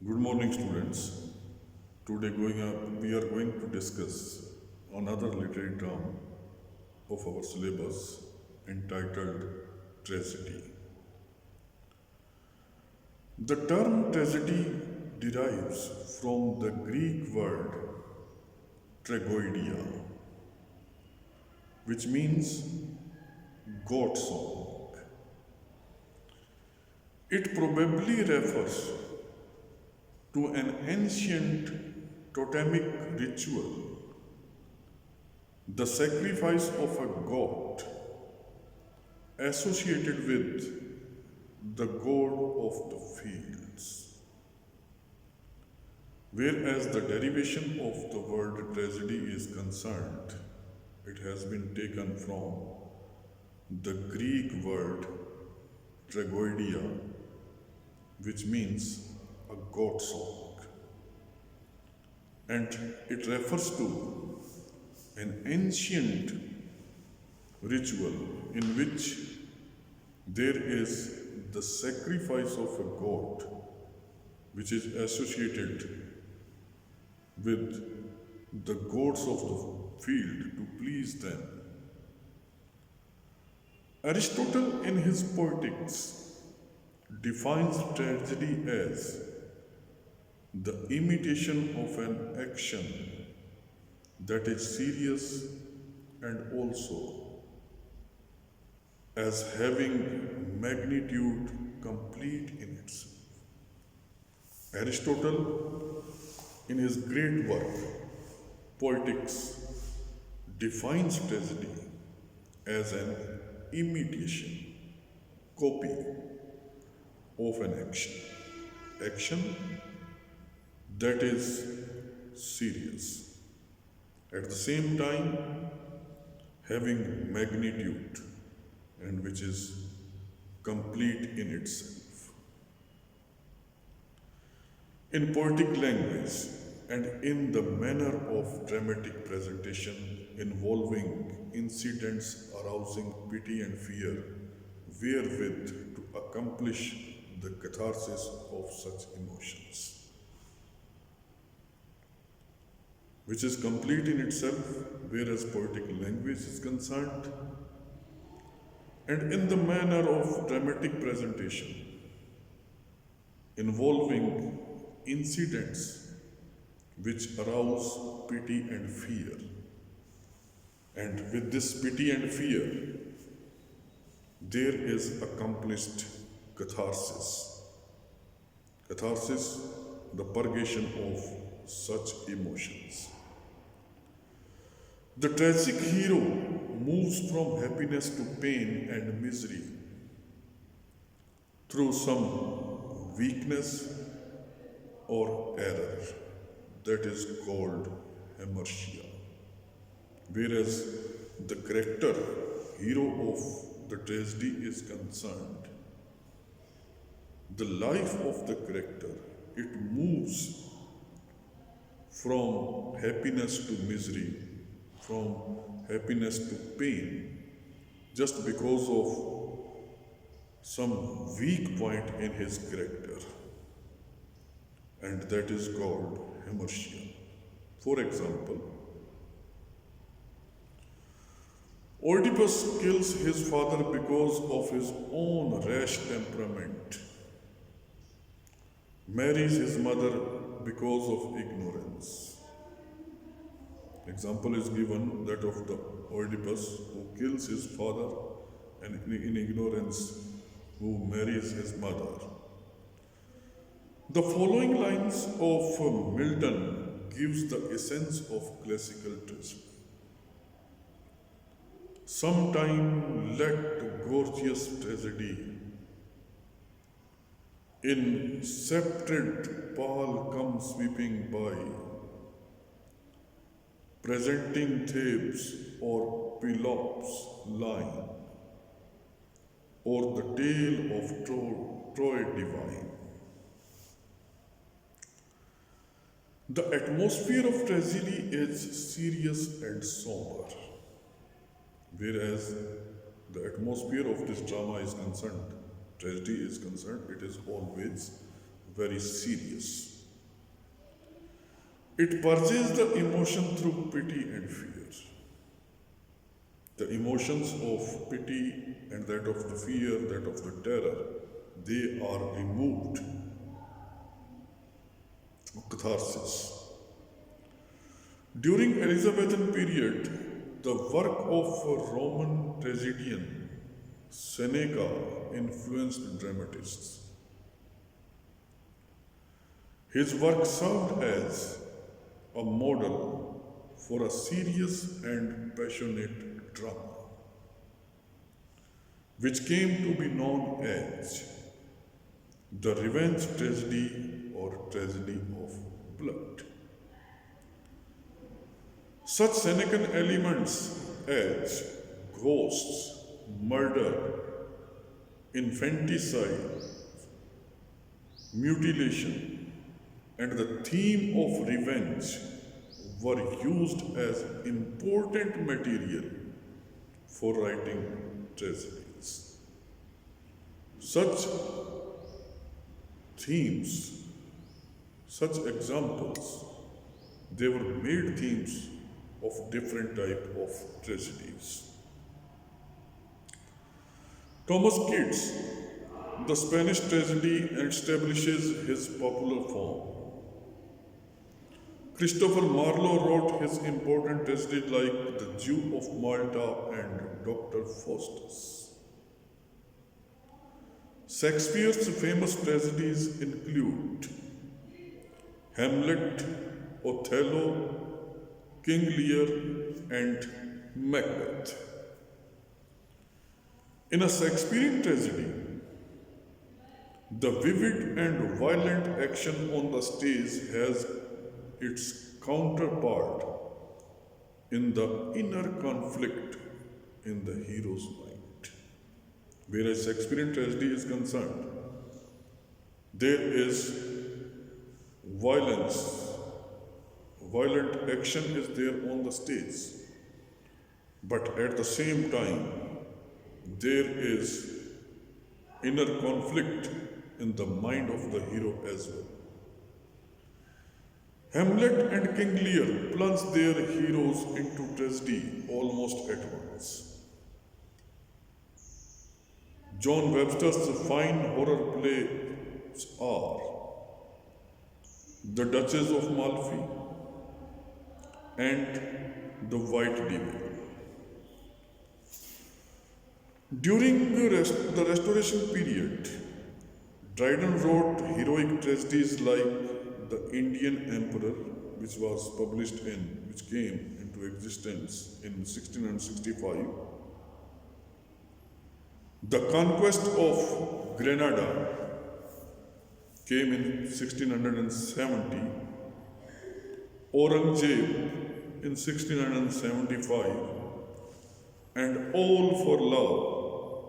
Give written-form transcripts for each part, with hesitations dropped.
Good morning, students. We are going to discuss another literary term of our syllabus entitled tragedy. The term tragedy derives from the Greek word tragoidia, which means God song. It probably refers to an ancient totemic ritual, the sacrifice of a goat associated with the god of the fields. Whereas the derivation of the word tragedy is concerned, it has been taken from the Greek word tragoidia, which means a god song, and it refers to an ancient ritual in which there is the sacrifice of a goat which is associated with the gods of the field to please them. Aristotle, in his Poetics, defines tragedy as the imitation of an action that is serious and also as having magnitude complete in itself. Aristotle, in his great work, Poetics, defines tragedy as an imitation, copy of an action that is serious, at the same time having magnitude and which is complete in itself. In poetic language and in the manner of dramatic presentation involving incidents arousing pity and fear, wherewith to accomplish the catharsis of such emotions, which is complete in itself, whereas poetic language is concerned, and in the manner of dramatic presentation involving incidents which arouse pity and fear. And with this pity and fear, there is accomplished catharsis. Catharsis, the purgation of such emotions. The tragic hero moves from happiness to pain and misery through some weakness or error that is called hamartia. Whereas the character, hero of the tragedy is concerned, the life of the character, it moves from happiness to misery, from happiness to pain, just because of some weak point in his character, and that is called hamartia. For example, Oedipus kills his father because of his own rash temperament, marries his mother because of ignorance. Example is given that of the Oedipus who kills his father and in ignorance who marries his mother. The following lines of Milton gives the essence of classical tragedy. Sometime let gorgeous tragedy in sceptred pall come sweeping by, presenting Thebes or Pelops' line, or the tale of Troy divine. The atmosphere of tragedy is serious and somber, whereas the atmosphere of this drama is concerned, tragedy is concerned, it is always very serious. It purges the emotion through pity and fear. The emotions of pity and that of the fear, that of the terror, they are removed. Catharsis. During Elizabethan period, the work of a Roman tragedian Seneca influenced dramatists. His work served as a model for a serious and passionate drama, which came to be known as the revenge tragedy or tragedy of blood. Such Senecan elements as ghosts, murder, infanticide, mutilation, and the theme of revenge were used as important material for writing tragedies. Such themes, such examples, they were made themes of different type of tragedies. Thomas Keats, the Spanish tragedy, establishes his popular form. Christopher Marlowe wrote his important tragedies like The Jew of Malta and Dr. Faustus. Shakespeare's famous tragedies include Hamlet, Othello, King Lear, and Macbeth. In a Shakespearean tragedy, the vivid and violent action on the stage has its counterpart in the inner conflict in the hero's mind. Whereas Shakespearean tragedy is concerned, there is violence, violent action is there on the stage, but at the same time, there is inner conflict in the mind of the hero as well. Hamlet and King Lear plunge their heroes into tragedy almost at once. John Webster's fine horror plays are The Duchess of Malfi and The White Devil. During the Restoration period, Dryden wrote heroic tragedies like The Indian Emperor, which came into existence in 1665, The Conquest of Grenada came in 1670, Aurangzeb in 1675, and All for Love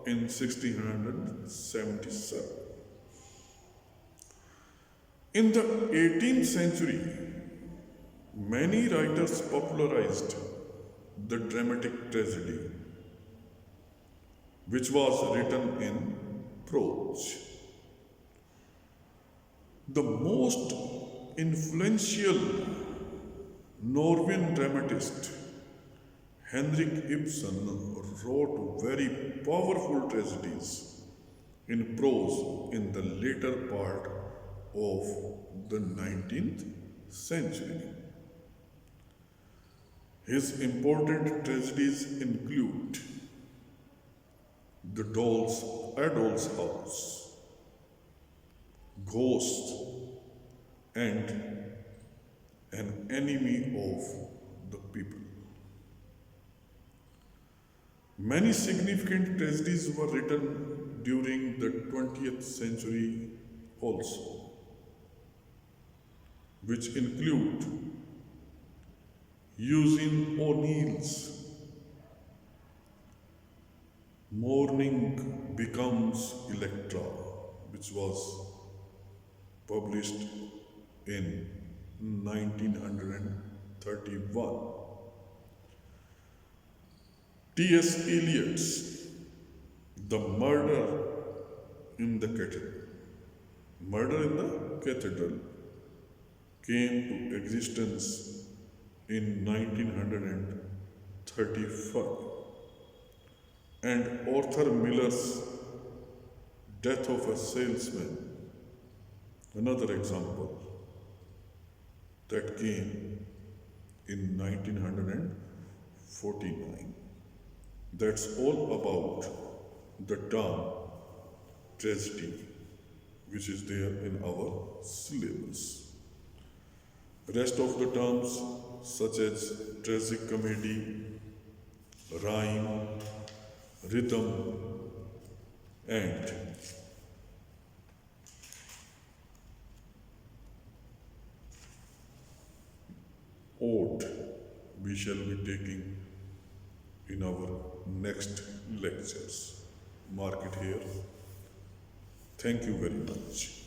in 1677. In the 18th century, many writers popularized the dramatic tragedy, which was written in prose. The most influential Norwegian dramatist, Henrik Ibsen, wrote very powerful tragedies in prose in the later part of the 19th century. His important tragedies include The Doll's House, Ghost, and An Enemy of the People. Many significant tragedies were written during the 20th century also, which include Eugene O'Neill's Morning Becomes Electra, which was published in 1931. T.S. Eliot's The Murder in the Kettle, Murder in the Cathedral came to existence in 1935, and Arthur Miller's Death of a Salesman, another example, that came in 1949. That's all about the term tragedy, which is there in our syllabus. Rest of the terms such as tragic comedy, rhyme, rhythm, and ode we shall be taking in our next lectures. Mark it here. Thank you very much.